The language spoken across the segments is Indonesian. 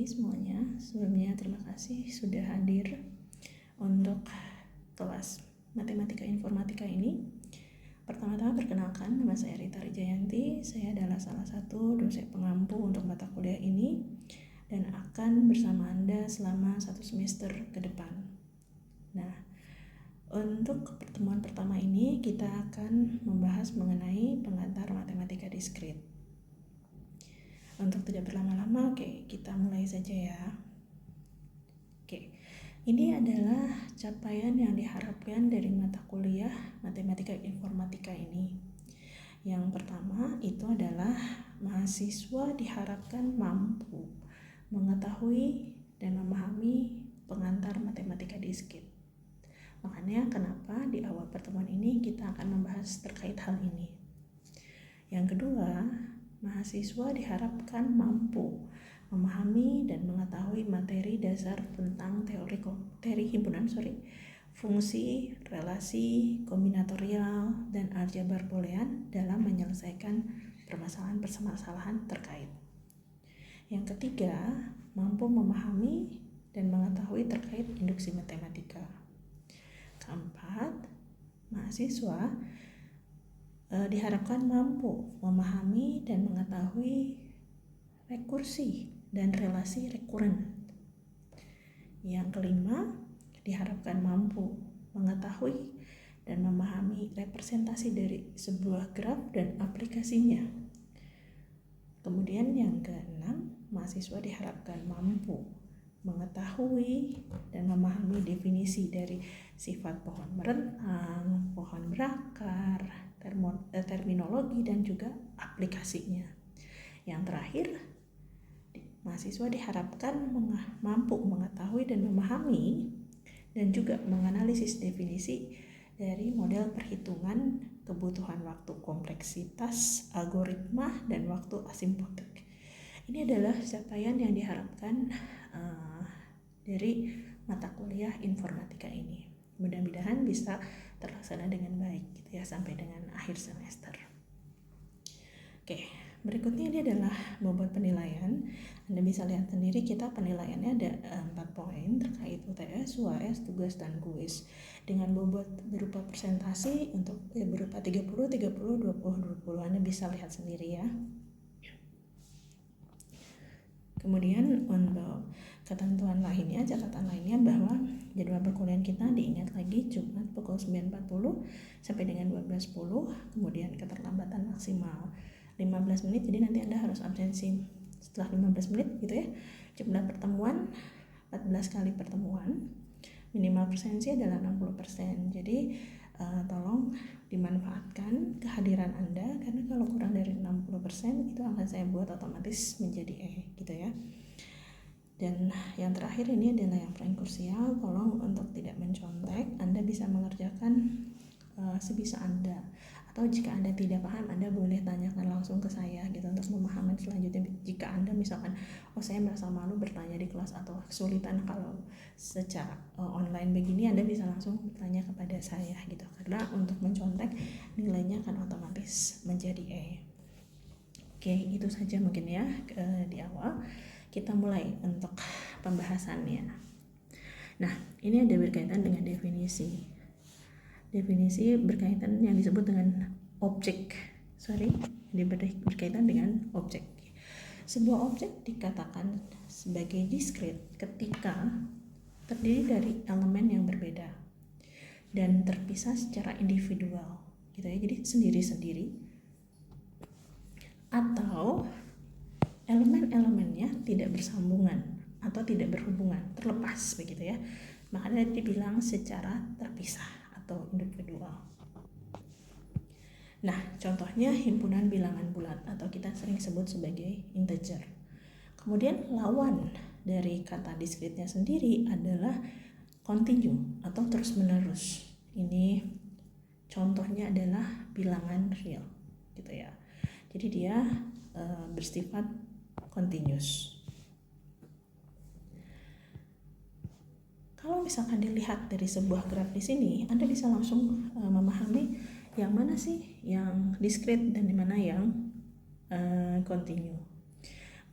pagi semuanya. Sebelumnya terima kasih sudah hadir untuk kelas Matematika Informatika ini. Pertama-tama perkenalkan, nama saya Rita Rijayanti. Saya adalah salah satu dosen pengampu untuk mata kuliah ini dan akan bersama Anda selama 1 semester ke depan. Nah, untuk pertemuan pertama ini kita akan membahas mengenai pengantar matematika diskrit. Untuk tidak berlama-lama, kita mulai saja ya. Ini adalah capaian yang diharapkan dari mata kuliah Matematika Informatika ini. Yang pertama itu adalah mahasiswa diharapkan mampu mengetahui dan memahami pengantar matematika diskrit. Makanya kenapa di awal pertemuan ini kita akan membahas terkait hal ini. Yang kedua, mahasiswa diharapkan mampu memahami dan mengetahui materi dasar tentang teori himpunan, fungsi, relasi, kombinatorial, dan aljabar boolean dalam menyelesaikan permasalahan terkait. Yang ketiga, mampu memahami dan mengetahui terkait induksi matematika. Keempat, mahasiswa diharapkan mampu memahami dan mengetahui rekursi dan relasi rekuren. Yang kelima, diharapkan mampu mengetahui dan memahami representasi dari sebuah graf dan aplikasinya. Kemudian yang keenam, mahasiswa diharapkan mampu mengetahui dan memahami definisi dari sifat pohon merentang, pohon berakar, terminologi dan juga aplikasinya. Yang terakhir, mahasiswa diharapkan mampu mengetahui dan memahami dan juga menganalisis definisi dari model perhitungan kebutuhan waktu kompleksitas, algoritma, dan waktu asimptotik. Ini adalah capaian yang diharapkan dari mata kuliah informatika ini. Mudah-mudahan bisa terlaksana dengan baik gitu ya sampai dengan akhir semester. Berikutnya ini adalah bobot penilaian. Anda bisa lihat sendiri kita penilaiannya ada 4 poin terkait UTS, UAS, tugas, dan kuis dengan bobot berupa presentasi untuk berupa 30, 30, 20, 20. Anda bisa lihat sendiri ya. Kemudian untuk ketentuan lainnya, catatan lainnya bahwa jadwal perkuliahan kita diingat lagi Jumat pukul 9.40 sampai dengan 12.10, kemudian keterlambatan maksimal 15 menit, jadi nanti Anda harus absensi setelah 15 menit gitu ya. Jumlah pertemuan 14 kali pertemuan, minimal presensi adalah 60%. Jadi tolong dimanfaatkan kehadiran Anda, karena kalau kurang dari 60% itu akan saya buat otomatis menjadi gitu ya. Dan yang terakhir ini adalah yang paling krusial, tolong untuk tidak mencontek. Anda bisa mengerjakan sebisa Anda, atau jika Anda tidak paham, Anda boleh tanyakan langsung ke saya gitu untuk pemahaman selanjutnya. Jika Anda misalkan, saya merasa malu bertanya di kelas atau kesulitan kalau secara online begini, Anda bisa langsung bertanya kepada saya gitu, karena untuk mencontek nilainya akan otomatis menjadi E. Itu saja mungkin ya di awal. Kita mulai untuk pembahasannya. Nah, ini ada berkaitan dengan definisi. Definisi berkaitan yang disebut dengan objek. Berkaitan dengan objek. Sebuah objek dikatakan sebagai diskrit ketika terdiri dari elemen yang berbeda dan terpisah secara individual, gitu ya. Jadi sendiri-sendiri, atau elemen-elemennya tidak bersambungan atau tidak berhubungan, terlepas begitu ya. Makanya dibilang secara terpisah atau individual. Nah, contohnya himpunan bilangan bulat atau kita sering sebut sebagai integer. Kemudian lawan dari kata diskritnya sendiri adalah kontinu atau terus-menerus. Ini contohnya adalah bilangan real, gitu ya. Jadi dia bersifat continuous. Kalau misalkan dilihat dari sebuah graf di sini, Anda bisa langsung memahami yang mana sih yang diskrit dan di mana yang continue.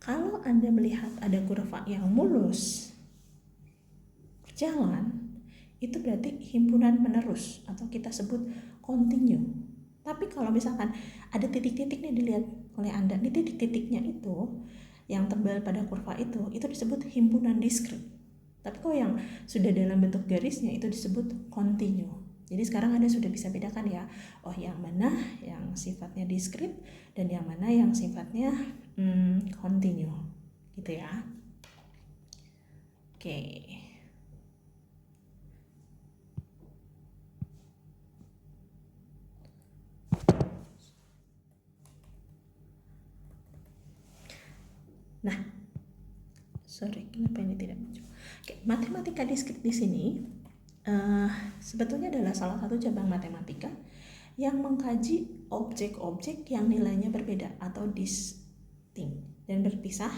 Kalau Anda melihat ada kurva yang mulus berjalan, itu berarti himpunan menerus atau kita sebut continue. Tapi kalau misalkan ada titik-titiknya dilihat oleh Anda, di titik-titiknya itu yang tebal pada kurva itu disebut himpunan diskrit. Tapi kalau yang sudah dalam bentuk garisnya itu disebut continue. Jadi sekarang Anda sudah bisa bedakan ya, oh yang mana yang sifatnya diskrit dan yang mana yang sifatnya continue, gitu ya. Oke. Nah, sorry, kenapa ini tidak muncul? Oke, matematika diskrit di sini sebetulnya adalah salah satu cabang matematika yang mengkaji objek-objek yang nilainya berbeda atau distinct dan berpisah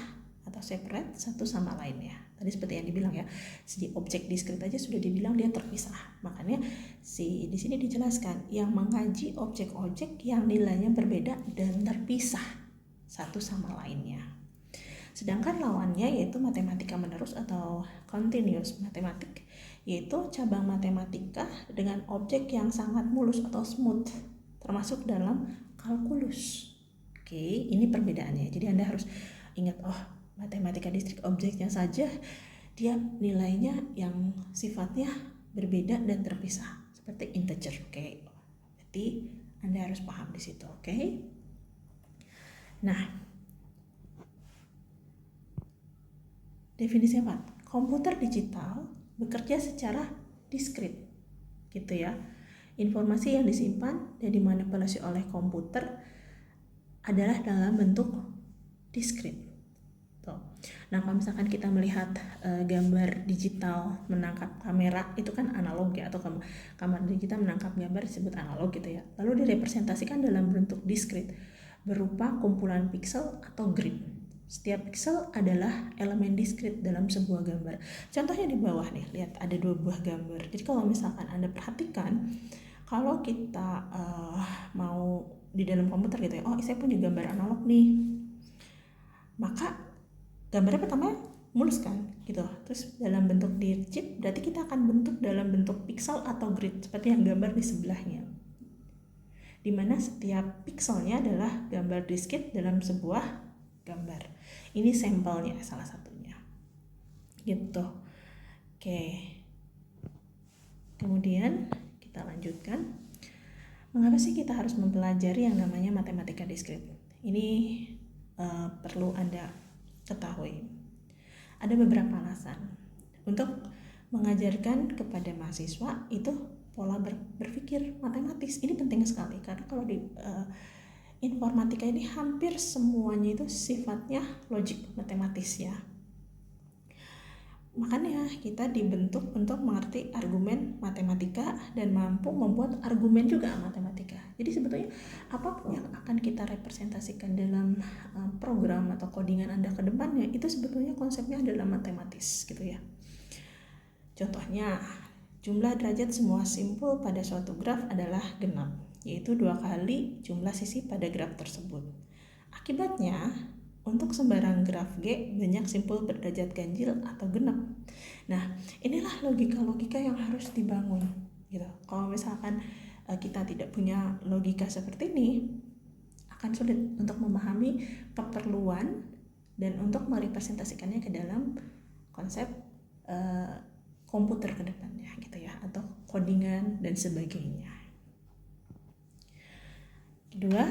atau separate satu sama lainnya. Tadi seperti yang dibilang ya, si objek diskrit aja sudah dibilang dia terpisah. Makanya di sini dijelaskan yang mengkaji objek-objek yang nilainya berbeda dan terpisah satu sama lainnya. Sedangkan lawannya yaitu matematika menerus atau continuous matematik, yaitu cabang matematika dengan objek yang sangat mulus atau smooth, termasuk dalam kalkulus. Oke, ini perbedaannya. Jadi Anda harus ingat, oh matematika diskrit objeknya saja dia nilainya yang sifatnya berbeda dan terpisah seperti integer. Oke, berarti Anda harus paham di situ. Oke. Nah, definisi apa? Komputer digital bekerja secara diskrit, gitu ya. Informasi yang disimpan dan dimanipulasi oleh komputer adalah dalam bentuk diskrit. Tuh. Nah, kalau misalkan kita melihat gambar digital menangkap kamera, itu kan analog ya, atau kamera digital menangkap gambar disebut analog gitu ya. Lalu direpresentasikan dalam bentuk diskrit berupa kumpulan piksel atau grid. Setiap piksel adalah elemen diskrit dalam sebuah gambar. Contohnya di bawah nih, lihat ada 2 buah gambar. Jadi kalau misalkan Anda perhatikan, kalau kita mau di dalam komputer gitu ya, oh saya punya gambar analog nih, maka gambarnya pertama mulus kan gitu. Terus dalam bentuk di chip berarti kita akan bentuk dalam bentuk piksel atau grid seperti yang gambar di sebelahnya, dimana setiap pikselnya adalah gambar diskrit dalam sebuah gambar. Ini sampelnya salah satunya gitu. Oke, kemudian kita lanjutkan. Mengapa sih kita harus mempelajari yang namanya matematika diskrit? Ini perlu Anda ketahui. Ada beberapa alasan untuk mengajarkan kepada mahasiswa itu pola berpikir matematis. Ini penting sekali karena kalau di informatika ini hampir semuanya itu sifatnya logik matematis ya. Makanya kita dibentuk untuk mengerti argumen matematika dan mampu membuat argumen juga matematika. Jadi sebetulnya apapun yang akan kita representasikan dalam program atau codingan Anda ke depannya itu sebetulnya konsepnya adalah matematis gitu ya. Contohnya, jumlah derajat semua simpul pada suatu graf adalah genap, yaitu 2 kali jumlah sisi pada graf tersebut. Akibatnya, untuk sembarang graf G banyak simpul berderajat ganjil atau genap. Nah, inilah logika-logika yang harus dibangun gitu. Kalau misalkan kita tidak punya logika seperti ini, akan sulit untuk memahami keperluan dan untuk merepresentasikannya ke dalam konsep komputer ke depannya gitu ya, atau codingan dan sebagainya. Kedua,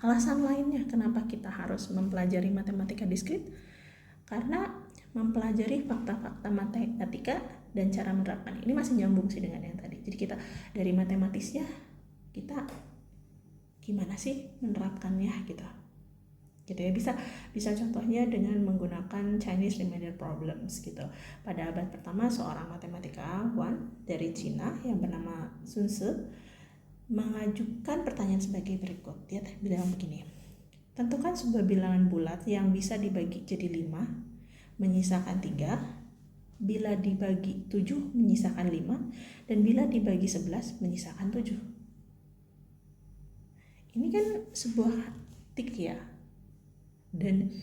alasan lainnya kenapa kita harus mempelajari matematika diskrit, karena mempelajari fakta-fakta matematika dan cara menerapkan. Ini masih nyambung sih dengan yang tadi. Jadi kita dari matematisnya kita gimana sih menerapkannya gitu ya. Bisa contohnya dengan menggunakan Chinese remainder problems gitu. Pada abad pertama, seorang matematikawan dari Cina yang bernama Sun Tzu mengajukan pertanyaan sebagai berikut. Dia bilang begini, tentukan sebuah bilangan bulat yang bisa dibagi jadi 5 menyisakan 3, bila dibagi 7 menyisakan 5, dan bila dibagi 11 menyisakan 7. Ini kan sebuah tik ya, Dan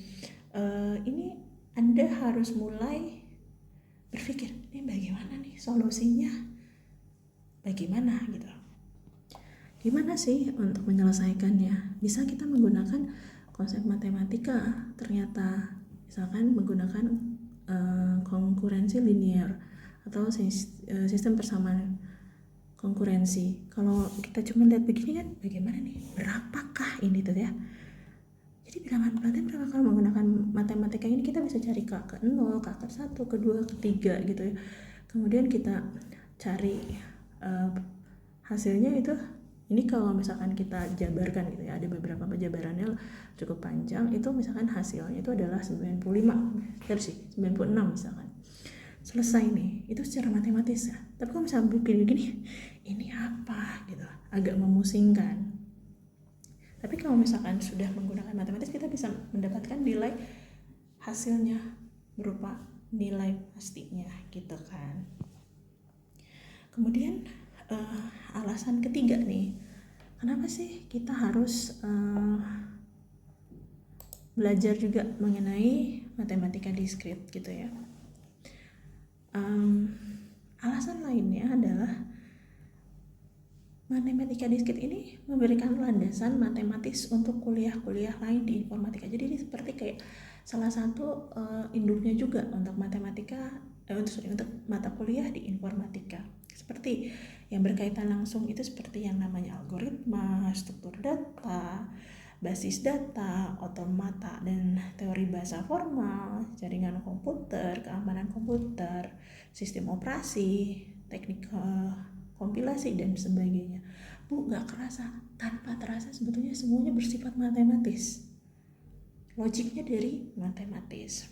ini Anda harus mulai berpikir, ini bagaimana nih solusinya, bagaimana gitu. Gimana sih untuk menyelesaikannya? Bisa kita menggunakan konsep matematika, ternyata misalkan menggunakan konkurensi linear atau sistem persamaan konkurensi. Kalau kita cuma lihat begini kan, bagaimana nih? Berapakah ini tuh ya? Jadi bilangan Platen berapa? Kalau menggunakan matematika ini kita bisa cari K ke 0, K ke 1, ke 2, ke 3 gitu ya. Kemudian kita cari hasilnya itu. Ini kalau misalkan kita jabarkan gitu ya, ada beberapa penjabarannya cukup panjang, itu misalkan hasilnya itu adalah 96 misalkan. Selesai nih, itu secara matematis ya. Tapi kalau misalnya begini, ini apa gitu, agak memusingkan. Tapi kalau misalkan sudah menggunakan matematis, kita bisa mendapatkan nilai hasilnya berupa nilai pastinya gitu kan. Kemudian alasan ketiga nih, kenapa sih kita harus belajar juga mengenai matematika diskrit gitu ya. Alasan lainnya adalah matematika diskrit ini memberikan landasan matematis untuk kuliah-kuliah lain di informatika. Jadi ini seperti kayak salah satu induknya juga untuk matematika, untuk mata kuliah di informatika. Seperti yang berkaitan langsung itu seperti yang namanya algoritma, struktur data, basis data, otomata, dan teori bahasa formal, jaringan komputer, keamanan komputer, sistem operasi, teknik kompilasi, dan sebagainya. Bu, gak kerasa, tanpa terasa sebetulnya semuanya bersifat matematis. Logiknya dari matematis.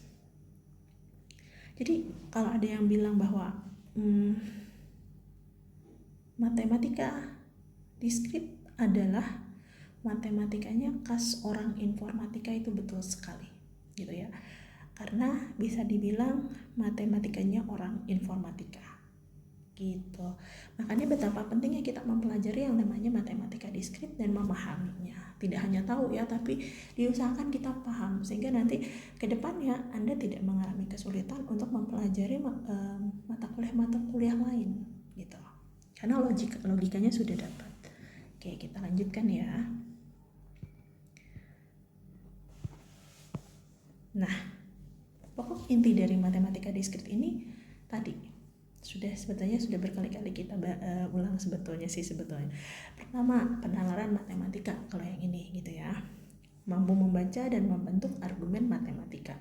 Jadi kalau ada yang bilang bahwa matematika diskrit adalah matematikanya khas orang informatika, itu betul sekali gitu ya, karena bisa dibilang matematikanya orang informatika gitu. Makanya betapa pentingnya kita mempelajari yang namanya matematika diskrit dan memahaminya. Tidak hanya tahu ya, tapi diusahakan kita paham sehingga nanti ke depannya Anda tidak mengalami kesulitan untuk mempelajari mata kuliah lain gitu. Karena logikanya sudah dapat. Oke, kita lanjutkan ya. Nah, pokok inti dari matematika diskrit ini tadi sebetulnya sudah berkali-kali kita ulang sebetulnya. Pertama, penalaran matematika kalau yang ini gitu ya. Mampu membaca dan membentuk argumen matematika.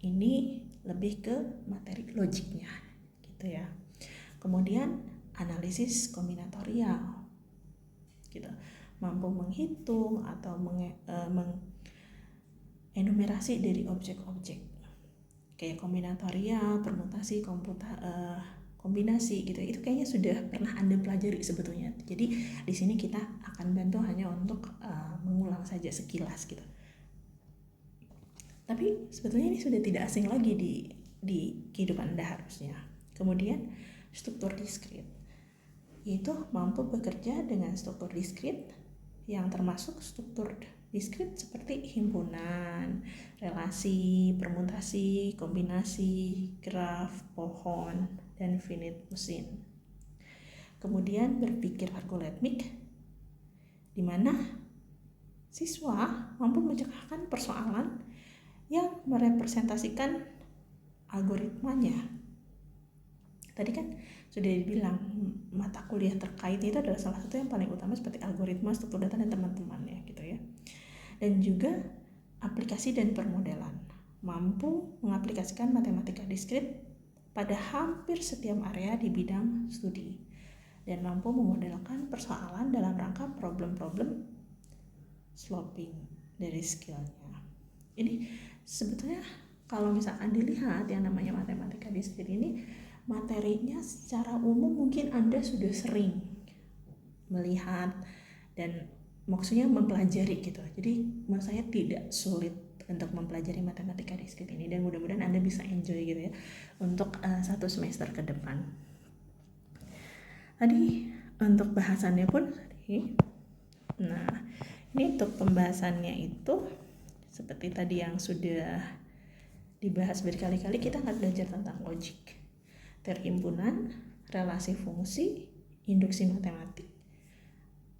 Ini lebih ke materi logiknya gitu ya. Kemudian analisis kombinatorial gitu, mampu menghitung atau mengenumerasi dari objek-objek kayak kombinatorial, permutasi, kombinasi gitu. Itu kayaknya sudah pernah Anda pelajari sebetulnya. Jadi di sini kita akan bantu hanya untuk mengulang saja sekilas gitu. Tapi sebetulnya ini sudah tidak asing lagi di kehidupan Anda harusnya. Kemudian struktur diskrit, yaitu mampu bekerja dengan struktur diskrit yang termasuk struktur diskrit seperti himpunan, relasi, permutasi, kombinasi, graf, pohon, dan finite mesin. Kemudian berpikir algoritmik, di mana siswa mampu menciptakan persoalan yang merepresentasikan algoritmanya. Tadi kan sudah dibilang mata kuliah terkait itu adalah salah satu yang paling utama seperti algoritma, struktur data, dan teman-temannya gitu ya. Dan juga aplikasi dan permodelan, mampu mengaplikasikan matematika diskrit pada hampir setiap area di bidang studi dan mampu memodelkan persoalan dalam rangka problem-problem solving dari skillnya. Ini sebetulnya kalau misalkan dilihat yang namanya matematika diskrit ini, materinya secara umum mungkin Anda sudah sering melihat dan maksudnya mempelajari gitu. Jadi menurut saya tidak sulit untuk mempelajari matematika diskrit ini, dan mudah-mudahan Anda bisa enjoy gitu ya untuk satu semester ke depan. Tadi untuk bahasannya pun, nah ini untuk pembahasannya itu Seperti tadi yang sudah dibahas berkali-kali, kita akan belajar tentang logik, teori himpunan, relasi fungsi, induksi matematik,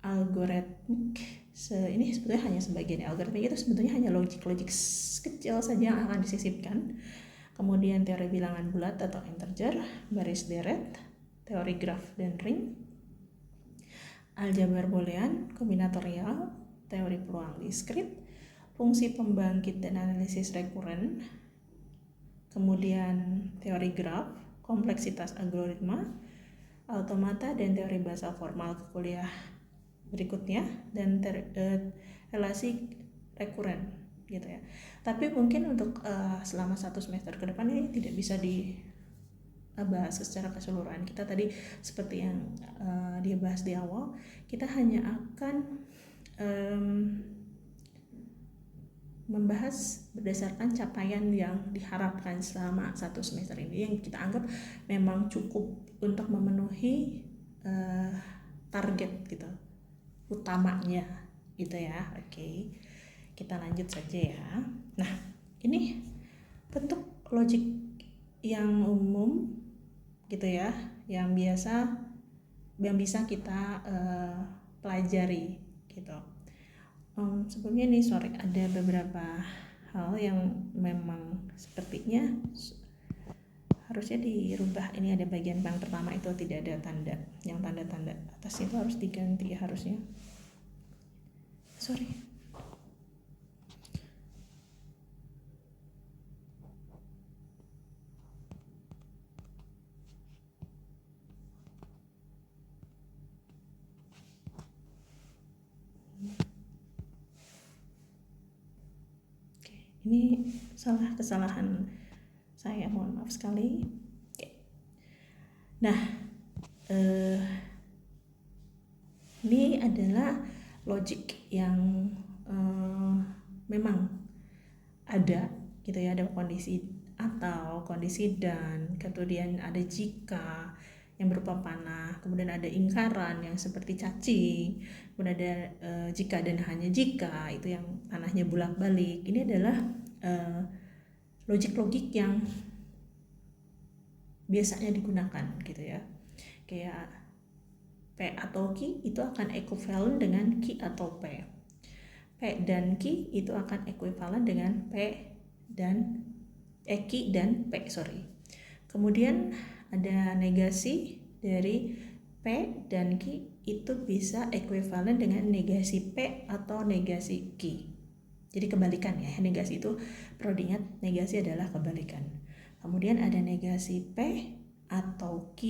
algoritmik. Ini sebetulnya hanya sebagian. Algoritmik itu sebetulnya hanya logik kecil saja yang akan disisipkan. Kemudian teori bilangan bulat atau integer, baris deret, teori graf dan ring, aljabar boolean, kombinatorial, teori peluang diskrit, fungsi pembangkit dan analisis rekuren, kemudian teori graf, kompleksitas algoritma, automata, dan teori bahasa formal ke kuliah berikutnya, dan relasi rekuren gitu ya. Tapi mungkin untuk selama 1 semester ke depan ini tidak bisa dibahas secara keseluruhan. Kita tadi seperti yang dia bahas di awal, kita hanya akan membahas berdasarkan capaian yang diharapkan selama 1 semester ini, yang kita anggap memang cukup untuk memenuhi target gitu utamanya gitu ya. Oke, kita lanjut saja ya. Nah, ini bentuk logik yang umum gitu ya, yang bisa kita pelajari gitu. Sebelumnya nih, ada beberapa hal yang memang sepertinya harusnya dirubah. Ini ada bagian yang pertama itu tidak ada tanda, yang tanda-tanda atas itu harus diganti ya harusnya. Sorry. Oke, ini kesalahan saya, mohon maaf sekali. Oke. Nah, ini adalah logik yang memang ada gitu ya, ada kondisi atau kondisi dan, kemudian ada jika yang berupa panah, kemudian ada ingkaran yang seperti cacing, kemudian ada jika dan hanya jika, itu yang panahnya bolak-balik. Ini adalah logik-logik yang biasanya digunakan gitu ya. Kayak P atau Q itu akan ekuivalen dengan Q atau P. P dan Q itu akan ekuivalen dengan P dan Q dan P, Kemudian ada negasi dari P dan Q itu bisa ekuivalen dengan negasi P atau negasi Q. Jadi kebalikan ya, negasi itu perlu diingat, negasi adalah kebalikan. Kemudian ada negasi P atau Q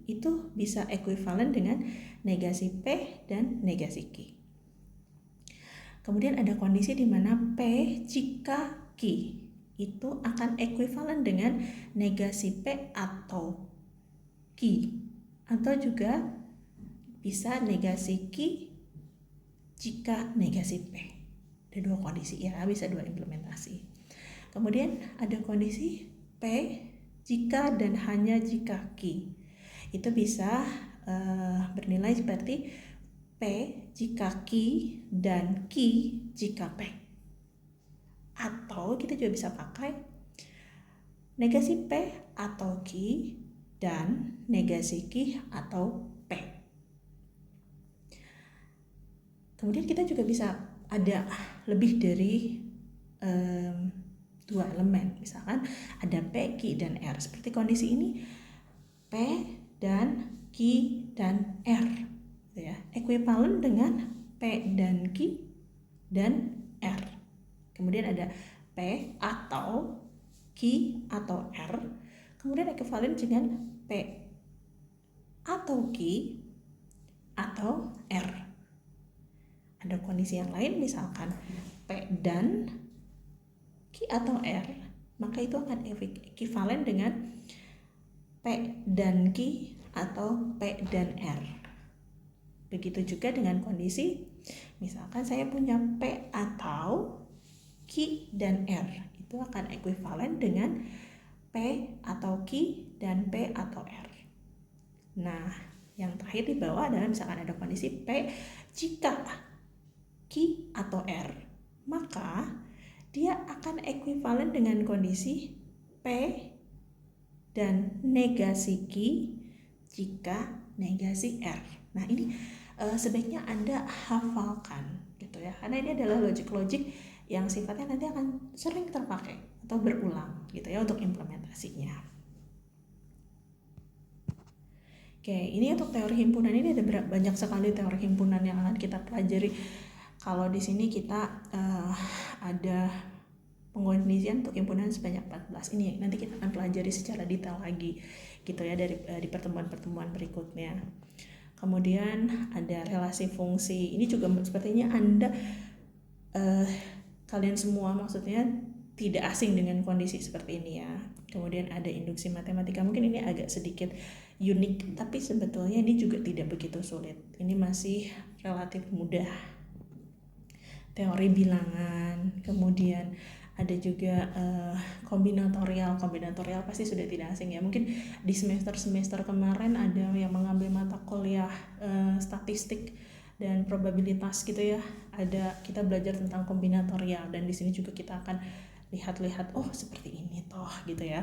itu bisa ekuivalen dengan negasi P dan negasi Q. Kemudian ada kondisi di mana P jika Q itu akan ekuivalen dengan negasi P atau Q, atau juga bisa negasi Q jika negasi P. Ada 2 kondisi ya, bisa 2 implementasi. Kemudian ada kondisi P jika dan hanya jika Q. Itu bisa bernilai seperti P jika Q dan Q jika P. Atau kita juga bisa pakai negasi P atau Q dan negasi Q atau P. Kemudian kita juga bisa ada lebih dari 2 elemen. Misalkan ada P, Q, dan R. Seperti kondisi ini, P dan Q dan R ya, ekuivalen dengan P dan Q dan R. Kemudian ada P atau Q atau R, kemudian ekuivalen dengan P atau Q atau R. Ada kondisi yang lain, misalkan P dan Q atau R, maka itu akan ekuivalen dengan P dan Q atau P dan R. Begitu juga dengan kondisi, misalkan saya punya P atau Q dan R, itu akan ekuivalen dengan P atau Q dan P atau R. Nah, yang terakhir di bawah adalah misalkan ada kondisi P jika Q atau R, maka dia akan ekuivalen dengan kondisi P dan negasi Q jika negasi R. Nah ini sebaiknya Anda hafalkan gitu ya, karena ini adalah logik-logik yang sifatnya nanti akan sering terpakai atau berulang gitu ya untuk implementasinya. Oke, ini untuk teori himpunan ini ada banyak sekali teori himpunan yang akan kita pelajari. Kalau di sini kita ada pengkondisian untuk himpunan sebanyak 14. Ini nanti kita akan pelajari secara detail lagi gitu ya di pertemuan-pertemuan berikutnya. Kemudian ada relasi fungsi. Ini juga sepertinya Anda kalian semua maksudnya tidak asing dengan kondisi seperti ini ya. Kemudian ada induksi matematika, mungkin ini agak sedikit unik, tapi sebetulnya ini juga tidak begitu sulit. Ini masih relatif mudah. Teori bilangan, kemudian ada juga kombinatorial pasti sudah tidak asing ya. Mungkin di semester kemarin ada yang mengambil mata kuliah statistik dan probabilitas gitu ya. Kita belajar tentang kombinatorial, dan di sini juga kita akan lihat-lihat oh seperti ini toh gitu ya.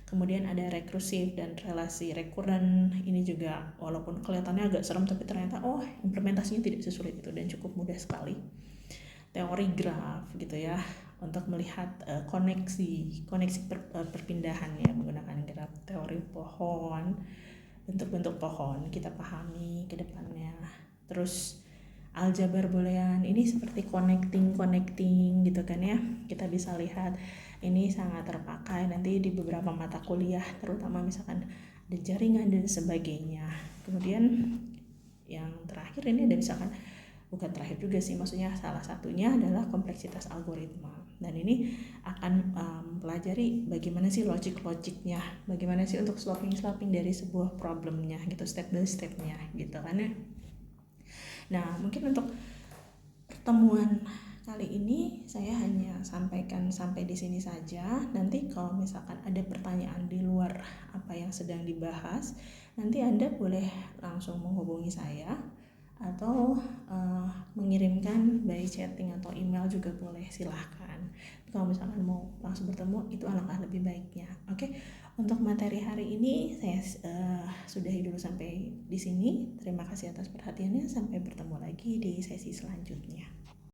Kemudian ada rekursif dan relasi rekuren. Ini juga walaupun kelihatannya agak serem, tapi ternyata implementasinya tidak sesulit itu dan cukup mudah sekali. Teori graf gitu ya, untuk melihat koneksi perpindahan ya menggunakan graf. Teori pohon, bentuk-bentuk pohon kita pahami ke depannya. Terus aljabar boolean, ini seperti connecting gitu kan ya. Kita bisa lihat ini sangat terpakai nanti di beberapa mata kuliah, terutama misalkan ada jaringan dan sebagainya. Kemudian yang terakhir ini ada misalkan, bukan terakhir juga sih, maksudnya salah satunya adalah kompleksitas algoritma. Dan ini akan pelajari bagaimana sih logiknya, bagaimana sih untuk swapping dari sebuah problemnya gitu, step by stepnya gitu kan ya. Nah mungkin untuk pertemuan kali ini saya hanya sampaikan sampai di sini saja. Nanti kalau misalkan ada pertanyaan di luar apa yang sedang dibahas, nanti Anda boleh langsung menghubungi saya atau mengirimkan by chatting atau email juga boleh, silahkan. Kalau misalkan mau langsung bertemu itu alangkah lebih baiknya. Oke, untuk materi hari ini saya sudahi dulu sampai di sini. Terima kasih atas perhatiannya, sampai bertemu lagi di sesi selanjutnya.